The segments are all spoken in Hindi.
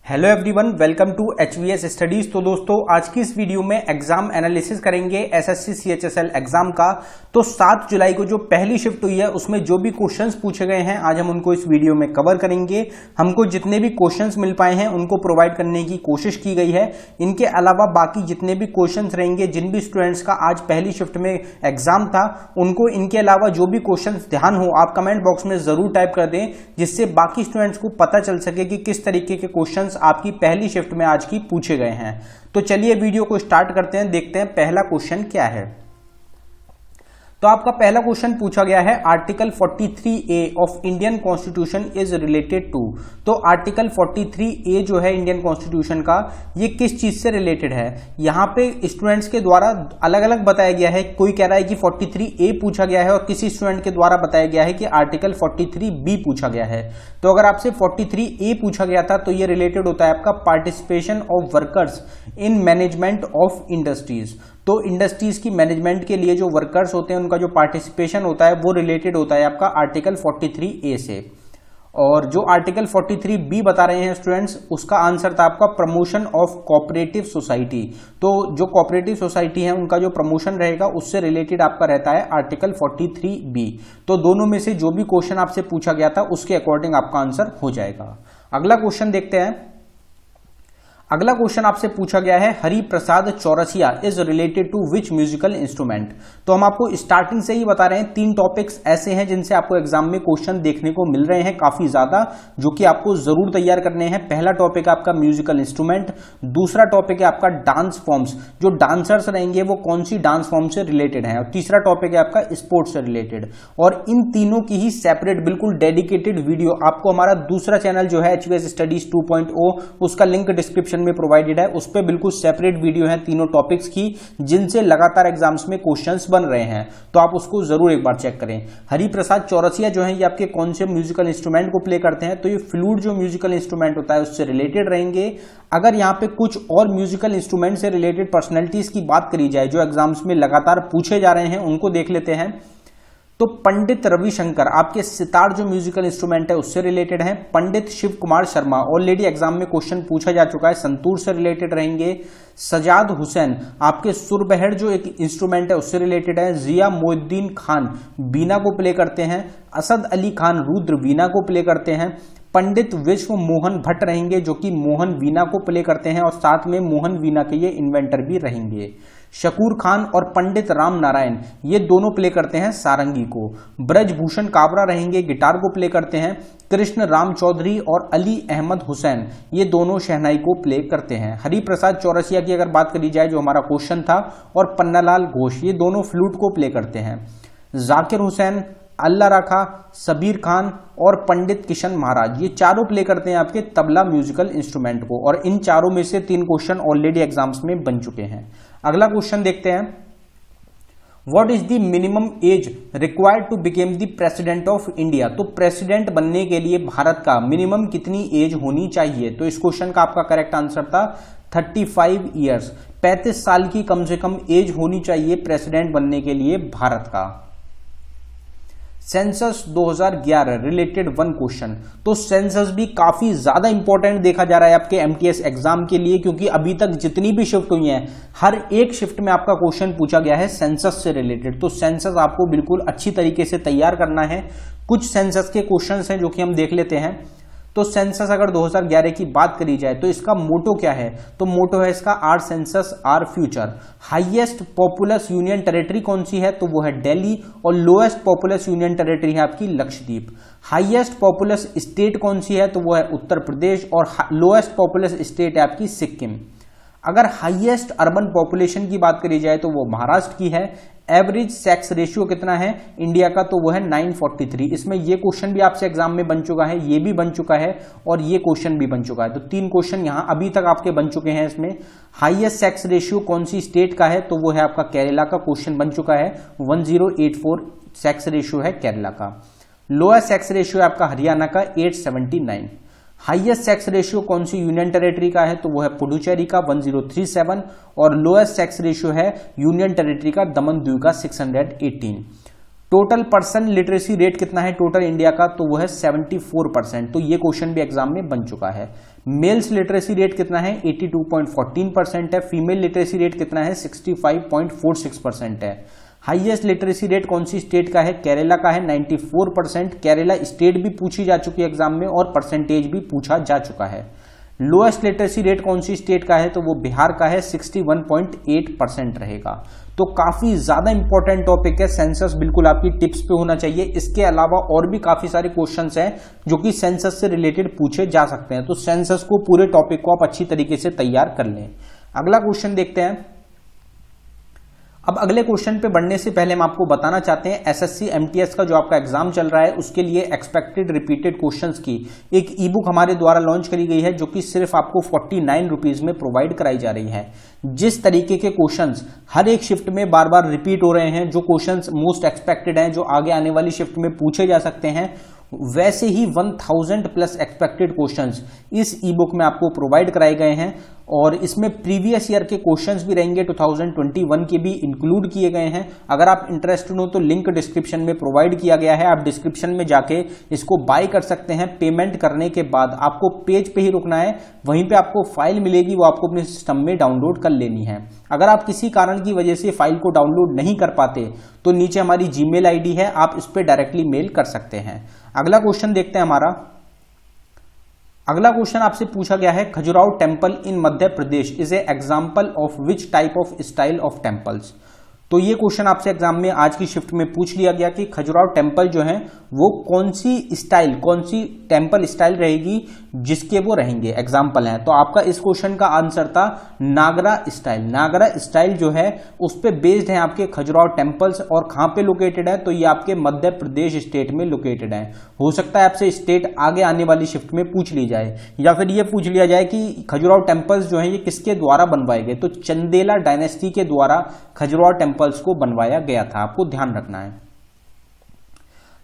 Hello everyone, welcome to HVS studies. तो दोस्तों, आज की इस वीडियो में एग्जाम एनालिसिस करेंगे SSC CHSL एग्जाम का। तो 7 जुलाई को जो पहली शिफ्ट हुई है उसमें जो भी क्वेश्चंस पूछे गए हैं आज हम उनको इस वीडियो में कवर करेंगे। हमको जितने भी क्वेश्चंस मिल पाए हैं उनको प्रोवाइड करने की कोशिश की गई है। इनके अलावा बाकी जितने भी क्वेश्चंस रहेंगे, जिन भी स्टूडेंट्स का आज पहली शिफ्ट में एग्जाम था, उनको इनके अलावा जो भी क्वेश्चंस ध्यान हो आप कमेंट बॉक्स में जरूर टाइप कर दें, जिससे बाकी स्टूडेंट्स को पता चल सके कि किस तरीके के क्वेश्चंस आपकी पहली शिफ्ट में आज की पूछे गए हैं। तो चलिए वीडियो को स्टार्ट करते हैं, देखते हैं पहला क्वेश्चन क्या है। तो आपका पहला क्वेश्चन पूछा गया है, article 43A of Indian constitution is related to. तो आर्टिकल 43A जो है इंडियन कॉन्स्टिट्यूशन का, ये किस चीज से रिलेटेड है? यहां पे स्टूडेंट्स के द्वारा अलग अलग बताया गया है। कोई कह रहा है कि 43A पूछा गया है और किसी स्टूडेंट के द्वारा बताया गया है कि आर्टिकल 43B पूछा गया है। तो अगर आपसे 43A पूछा गया था तो ये रिलेटेड होता है आपका participation of workers in management of industries. तो इंडस्ट्रीज की मैनेजमेंट के लिए जो वर्कर्स होते हैं उनका जो पार्टिसिपेशन होता है वो रिलेटेड होता है आपका आर्टिकल 43A से। और जो आर्टिकल 43B बता रहे हैं स्टूडेंट्स, उसका आंसर था आपका प्रमोशन ऑफ कोऑपरेटिव सोसाइटी। तो जो कोऑपरेटिव सोसाइटी है उनका जो प्रमोशन रहेगा उससे रिलेटेड आपका रहता है आर्टिकल 43B। तो दोनों में से जो भी क्वेश्चन आपसे पूछा गया था उसके अकॉर्डिंग आपका आंसर हो जाएगा। अगला क्वेश्चन देखते हैं। अगला क्वेश्चन आपसे पूछा गया है, Hari Prasad Chaurasia is related to which musical instrument. तो हम आपको स्टार्टिंग से ही बता रहे हैं, 3 टॉपिक्स ऐसे हैं जिनसे आपको एग्जाम में क्वेश्चन देखने को मिल रहे हैं काफी ज्यादा, जो कि आपको जरूर तैयार करने हैं। पहला टॉपिक आपका म्यूजिकल इंस्ट्रूमेंट, दूसरा टॉपिक है आपका डांस फॉर्म्स, जो डांसर्स रहेंगे वो कौन सी डांस फॉर्म से रिलेटेड है, और तीसरा टॉपिक है आपका स्पोर्ट्स से रिलेटेड। और इन तीनों की ही सेपरेट बिल्कुल डेडिकेटेड वीडियो आपको हमारा दूसरा चैनल जो है HVS स्टडीज 2.0, उसका लिंक डिस्क्रिप्शन में प्रोवाइडेड है। उस पे बिल्कुल सेपरेट वीडियो है तीनों टॉपिक्स की, जिनसे लगातार एग्जाम्स में क्वेश्चंस बन रहे हैं। तो आप उसको जरूर एक बार चेक करें। हरि प्रसाद चौरसिया जो है ये आपके कौन से म्यूजिकल इंस्ट्रूमेंट को प्ले करते हैं? तो ये फ्लूट जो म्यूजिकल इंस्ट्रूमेंट होता है उससे रिलेटेड रहेंगे। अगर यहाँ पे कुछ और म्यूजिकल इंस्ट्रूमेंट से रिलेटेड पर्सनैलिटीज की बात करी जाए जो एग्जाम्स में लगातार पूछे जा रहे हैं, उनको देख लेते हैं। तो पंडित रविशंकर आपके सितार जो म्यूजिकल इंस्ट्रूमेंट है उससे रिलेटेड है। पंडित शिव कुमार शर्मा ऑलरेडी एग्जाम में क्वेश्चन पूछा जा चुका है, संतूर से रिलेटेड रहेंगे। सजाद हुसैन आपके सुरबहर जो एक इंस्ट्रूमेंट है उससे रिलेटेड है। जिया मोइनुद्दीन खान बीना को प्ले करते हैं। असद अली खान रुद्र वीणा को प्ले करते हैं। पंडित विश्व मोहन भट्ट रहेंगे जो कि मोहन वीणा को प्ले करते हैं और साथ में मोहन वीणा के ये इन्वेंटर भी रहेंगे। शकूर खान और पंडित राम नारायण ये दोनों प्ले करते हैं सारंगी को। ब्रजभूषण काबरा रहेंगे, गिटार को प्ले करते हैं। कृष्ण राम चौधरी और अली अहमद हुसैन ये दोनों शहनाई को प्ले करते हैं। हरि प्रसाद चौरसिया की अगर बात करी जाए जो हमारा क्वेश्चन था, और पन्नालाल घोष ये दोनों फ्लूट को प्ले करते हैं। जाकिर हुसैन, अल्लाह राखा, सबीर खान और पंडित किशन महाराज ये चारों प्ले करते हैं आपके तबला म्यूजिकल इंस्ट्रूमेंट को। और इन चारों में से 3 क्वेश्चन ऑलरेडी एग्जाम्स में बन चुके हैं। अगला क्वेश्चन देखते हैं, what is the minimum age required to become the president of India. तो प्रेसिडेंट बनने के लिए भारत का मिनिमम कितनी एज होनी चाहिए? तो इस क्वेश्चन का आपका करेक्ट आंसर था 35 ईयर्स। 35 साल की कम से कम एज होनी चाहिए प्रेसिडेंट बनने के लिए भारत का। Census 2011 related 1 question. तो सेंसस भी काफी ज्यादा इंपॉर्टेंट देखा जा रहा है आपके MTS एग्जाम के लिए, क्योंकि अभी तक जितनी भी शिफ्ट हुई हैं हर एक शिफ्ट में आपका क्वेश्चन पूछा गया है सेंसस से रिलेटेड। तो सेंसस आपको बिल्कुल अच्छी तरीके से तैयार करना है। कुछ सेंसस के क्वेश्चन हैं जो कि हम देख लेते हैं। तो सेंसस अगर 2011 की बात करी जाए तो इसका मोटो क्या है? तो मोटो है इसका our census our future. Highest populous union territory कौन सी है? तो वो है दिल्ली। और लोएस्ट पॉपुलस यूनियन टेरिटरी है आपकी लक्षद्वीप। हाईएस्ट पॉपुलस स्टेट कौन सी है? तो वो है उत्तर प्रदेश। और लोएस्ट पॉपुलस स्टेट है आपकी सिक्किम। अगर हाईएस्ट अर्बन पॉपुलेशन की बात करी जाए तो वो महाराष्ट्र की है। एवरेज सेक्स रेशियो कितना है इंडिया का? तो वो है 943। इसमें ये क्वेश्चन भी आपसे एग्जाम में बन चुका है, ये भी बन चुका है और ये क्वेश्चन भी बन चुका है। तो 3 क्वेश्चन यहां अभी तक आपके बन चुके हैं। इसमें हाईएस्ट सेक्स रेशियो कौन सी स्टेट का है? तो वो है आपका केरला का, क्वेश्चन बन चुका है। 1084 सेक्स रेशियो है केरला का। लोएस्ट सेक्स रेशियो है आपका हरियाणा का 879। हाईएस्ट सेक्स रेशियो कौन सी यूनियन टेरिटरी का है? तो वो है पुडुचेरी का 1037। और लोएस्ट सेक्स रेशियो है यूनियन टेरिटरी का दमन दीव का 618। टोटल पर्सन लिटरेसी रेट कितना है टोटल इंडिया का, तो वो है 74%। तो ये क्वेश्चन भी एग्जाम में बन चुका है। मेल्स लिटरेसी रेट कितना है 82.14% है। फीमेल लिटरेसी रेट कितना है 65.46% है। हाईएस्ट लिटरेसी रेट कौन सी स्टेट का है, केरला का है 94%। केरला स्टेट भी पूछी जा चुकी है एग्जाम में और परसेंटेज भी पूछा जा चुका है। लोएस्ट लिटरेसी रेट कौन सी स्टेट का है, तो वो बिहार का है 61.8% रहेगा। तो काफी ज्यादा इंपॉर्टेंट टॉपिक है। सेंसस बिल्कुल आपकी टिप्स पे होना चाहिए। इसके अलावा और भी काफी सारे क्वेश्चंस हैं जो कि सेंसस से रिलेटेड पूछे जा सकते हैं। तो सेंसस को पूरे टॉपिक को आप अच्छी तरीके से तैयार कर लें। अगला क्वेश्चन देखते हैं। अब अगले क्वेश्चन पे बढ़ने से पहले हम आपको बताना चाहते हैं एसएससी एमटीएस का जो आपका एग्जाम चल रहा है उसके लिए एक्सपेक्टेड रिपीटेड क्वेश्चंस की एक ई बुक हमारे द्वारा लॉन्च करी गई है जो कि सिर्फ आपको 49 रुपीज में प्रोवाइड कराई जा रही है। जिस तरीके के क्वेश्चंस हर एक शिफ्ट में बार बार रिपीट हो रहे हैं, जो क्वेश्चंस मोस्ट एक्सपेक्टेड हैं, जो आगे आने वाली शिफ्ट में पूछे जा सकते हैं, वैसे ही 1000 प्लस एक्सपेक्टेड क्वेश्चंस इस ई बुक में आपको प्रोवाइड कराए गए हैं और इसमें प्रीवियस ईयर के क्वेश्चंस भी रहेंगे, 2021 के भी इंक्लूड किए गए हैं। अगर आप इंटरेस्टेड हो तो लिंक डिस्क्रिप्शन में प्रोवाइड किया गया है, आप डिस्क्रिप्शन में जाके इसको बाय कर सकते हैं। पेमेंट करने के बाद आपको पेज पे ही रुकना है, वहीं पे आपको फाइल मिलेगी, वो आपको अपने सिस्टम में डाउनलोड कर लेनी है। अगर आप किसी कारण की वजह से फाइल को डाउनलोड नहीं कर पाते तो नीचे हमारी जीमेल आईडी है, आप इस पर डायरेक्टली मेल कर सकते हैं। अगला क्वेश्चन देखते हैं हमारा। अगला क्वेश्चन आपसे पूछा गया है, Khajuraho temple in Madhya Pradesh is a example of which type of style of temples. तो ये क्वेश्चन आपसे एग्जाम में आज की शिफ्ट में पूछ लिया गया कि खजुराहो टेम्पल जो है वो कौन सी स्टाइल, कौन सी टेम्पल स्टाइल रहेगी जिसके वो रहेंगे एग्जाम्पल हैं। तो आपका इस क्वेश्चन का आंसर था नागरा स्टाइल। नागरा स्टाइल जो है उस पे बेस्ड है आपके खजुराहो टेम्पल्स। और कहां पे लोकेटेड है, तो ये आपके मध्य प्रदेश स्टेट में लोकेटेड है। हो सकता है आपसे स्टेट आगे आने वाली शिफ्ट में पूछ ली जाए, या फिर ये पूछ लिया जाए कि खजुराहो टेम्पल्स जो है ये किसके द्वारा बनवाए गए, तो चंदेला डायनेस्टी के द्वारा खजुराहो टेम्पल्स को बनवाया गया था। आपको ध्यान रखना है।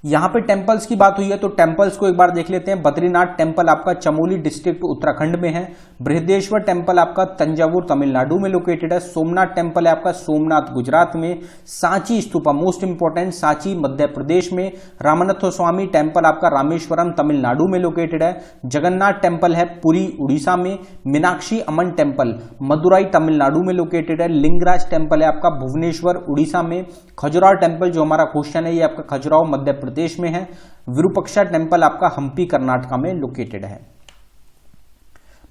यहां पे टेम्पल्स की बात हुई है तो टेम्पल्स को एक बार देख लेते हैं। बद्रीनाथ टेम्पल आपका चमोली डिस्ट्रिक्ट उत्तराखंड में है। बृहदेश्वर टेम्पल आपका तंजावुर तमिलनाडु में लोकेटेड है। सोमनाथ टेम्पल है आपका सोमनाथ गुजरात में। सांची स्तूपा मोस्ट इंपोर्टेंट सांची मध्य प्रदेश में। रामनाथ स्वामी टेम्पल आपका रामेश्वरम तमिलनाडु में लोकेटेड है। जगन्नाथ टेम्पल है पुरी उड़ीसा में। मीनाक्षी अमन टेम्पल मदुराई तमिलनाडु में लोकेटेड है। लिंगराज टेम्पल है आपका भुवनेश्वर उड़ीसा में। खजुराहो टेम्पल जो हमारा क्वेश्चन है ये आपका खजुराहो मध्य प्रदेश में है। विरूपाक्षा टेम्पल आपका हम्पी कर्नाटका में लोकेटेड है।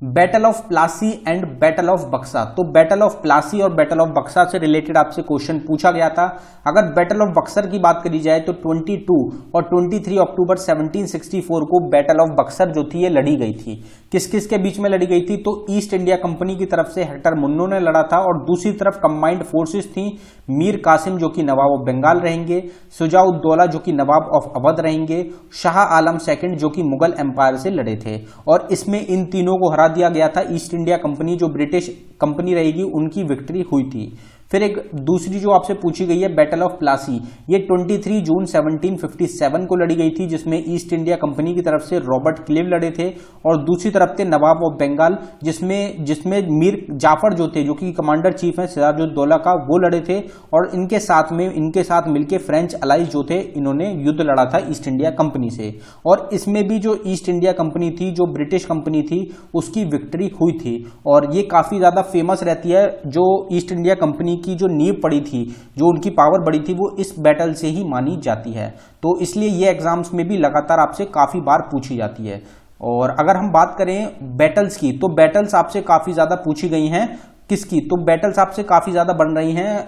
Battle of Plassey and battle of बक्सा। तो बैटल ऑफ प्लासी और बैटल ऑफ बक्सा से रिलेटेड आपसे क्वेश्चन पूछा गया था। अगर बैटल ऑफ बक्सर की बात करी जाए तो 22 और 23 अक्टूबर 1764 को बैटल ऑफ बक्सर जो थी ये लड़ी गई थी। किस किस के बीच में लड़ी गई थी, तो ईस्ट इंडिया कंपनी की तरफ से हेक्टर मुन्नो ने लड़ा था और दूसरी तरफ कंबाइंड फोर्सेस थी। मीर कासिम जो कि नवाब ऑफ बंगाल रहेंगे, शुजाउद्दौला जो कि नवाब ऑफ अवध रहेंगे, शाह आलम सेकंड जो कि मुगल एम्पायर से लड़े थे। और इसमें इन तीनों को हरा दिया गया था। ईस्ट इंडिया कंपनी जो ब्रिटिश कंपनी रहेगी उनकी विक्ट्री हुई थी। फिर एक दूसरी जो आपसे पूछी गई है बैटल ऑफ प्लासी, ये 23 जून 1757 को लड़ी गई थी, जिसमें ईस्ट इंडिया कंपनी की तरफ से रॉबर्ट क्लीव लड़े थे और दूसरी तरफ थे नवाब ऑफ बंगाल, जिसमें मीर जाफर जो थे, जो कि कमांडर चीफ है सिराजुद्दौला का, वो लड़े थे। और इनके साथ मिलकर फ्रेंच अलाइज जो थे इन्होंने युद्ध लड़ा था ईस्ट इंडिया कंपनी से। और इसमें भी जो ईस्ट इंडिया कंपनी थी, जो ब्रिटिश कंपनी थी, उसकी विक्ट्री हुई थी। और ये काफी ज्यादा फेमस रहती है। जो ईस्ट इंडिया कंपनी की जो नींव पड़ी थी, जो उनकी पावर बढ़ी थी, वो इस बैटल से ही मानी जाती है। तो इसलिए ये एग्जाम्स में भी लगातार आपसे काफी बार पूछी जाती है। और अगर हम बात करें बैटल्स की, तो बैटल्स आपसे काफी ज्यादा पूछी गई हैं। किसकी, तो बैटल्स आपसे काफी ज्यादा बन रही हैं।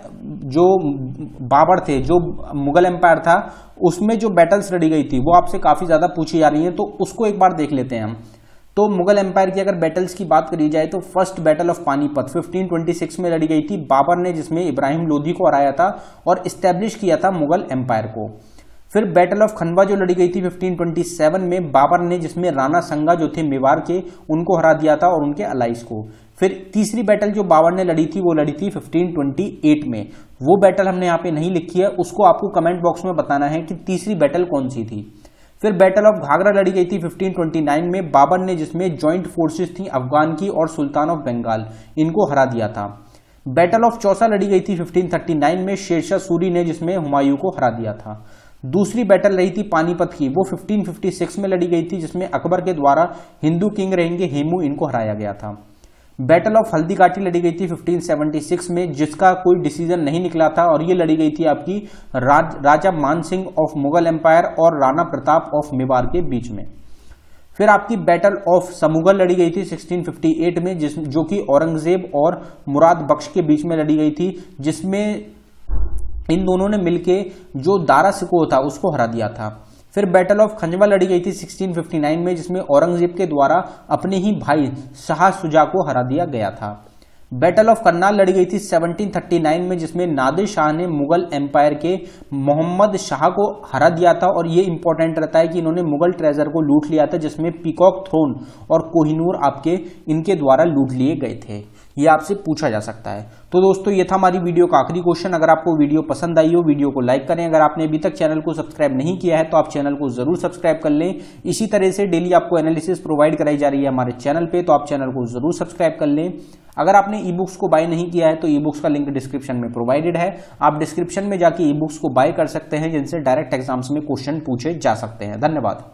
जो बाबर थे, जो मुगल एम्पायर था, उसमें जो बैटल्स लड़ी गई थी वो आपसे काफी ज्यादा पूछी जा रही है। तो उसको एक बार देख लेते हैं हम। तो मुगल एम्पायर की अगर बैटल्स की बात करी जाए तो फर्स्ट बैटल ऑफ पानीपत 1526 में लड़ी गई थी बाबर ने, जिसमें इब्राहिम लोधी को हराया था और इस्टेब्लिश किया था मुगल एम्पायर को। फिर बैटल ऑफ खनवा जो लड़ी गई थी 1527 में बाबर ने, जिसमें राणा संगा जो थे मेवाड़ के, उनको हरा दिया था और उनके अलाइज को। फिर तीसरी बैटल जो बाबर ने लड़ी थी वो लड़ी थी 1528 में। वो बैटल हमने यहाँ पे नहीं लिखी है, उसको आपको कमेंट बॉक्स में बताना है कि तीसरी बैटल कौन सी थी। फिर बैटल ऑफ घाघरा लड़ी गई थी 1529 में बाबर ने, जिसमें जॉइंट फोर्सेस थी अफगान की और सुल्तान ऑफ बंगाल, इनको हरा दिया था। बैटल ऑफ चौसा लड़ी गई थी 1539 में शेरशाह सूरी ने, जिसमें हुमायूं को हरा दिया था। दूसरी बैटल रही थी पानीपत की, वो 1556 में लड़ी गई थी, जिसमें अकबर के द्वारा हिंदू किंग रहेंगे हेमू, इनको हराया गया था। बैटल ऑफ हल्दीघाटी लड़ी गई थी 1576 में, जिसका कोई डिसीजन नहीं निकला था, और ये लड़ी गई थी आपकी राजा मानसिंह ऑफ मुगल एम्पायर और राणा प्रताप ऑफ मेवाड़ के बीच में। फिर आपकी बैटल ऑफ समुगल लड़ी गई थी 1658 में, जो कि औरंगजेब और मुराद बख्श के बीच में लड़ी गई थी, जिसमें इन दोनों ने मिलके जो दारा सिकोह था उसको हरा दिया था। फिर बैटल ऑफ खंजवा लड़ी गई थी 1659 में, जिसमें औरंगजेब के द्वारा अपने ही भाई शाह शुजा को हरा दिया गया था। बैटल ऑफ करनाल लड़ी गई थी 1739 में, जिसमें नादिर शाह ने मुगल एम्पायर के मोहम्मद शाह को हरा दिया था, और ये इंपॉर्टेंट रहता है कि इन्होंने मुगल ट्रेजर को लूट लिया था, जिसमें पीकॉक थ्रोन और कोहिनूर आपके इनके द्वारा लूट लिए गए थे। ये आपसे पूछा जा सकता है। तो दोस्तों ये था हमारी वीडियो का आखिरी क्वेश्चन। अगर आपको वीडियो पसंद आई हो, वीडियो को लाइक करें। अगर आपने अभी तक चैनल को सब्सक्राइब नहीं किया है तो आप चैनल को जरूर सब्सक्राइब कर लें। इसी तरह से डेली आपको एनालिसिस प्रोवाइड कराई जा रही है हमारे चैनल पे, तो आप चैनल को जरूर सब्सक्राइब कर लें। अगर आपने ई बुक्स को बाय नहीं किया है तो ई बुक्स का लिंक डिस्क्रिप्शन में प्रोवाइडेड है, आप डिस्क्रिप्शन में जाके ई बुक्स को बाय कर सकते हैं, जिनसे डायरेक्ट एग्जाम्स में क्वेश्चन पूछे जा सकते हैं। धन्यवाद।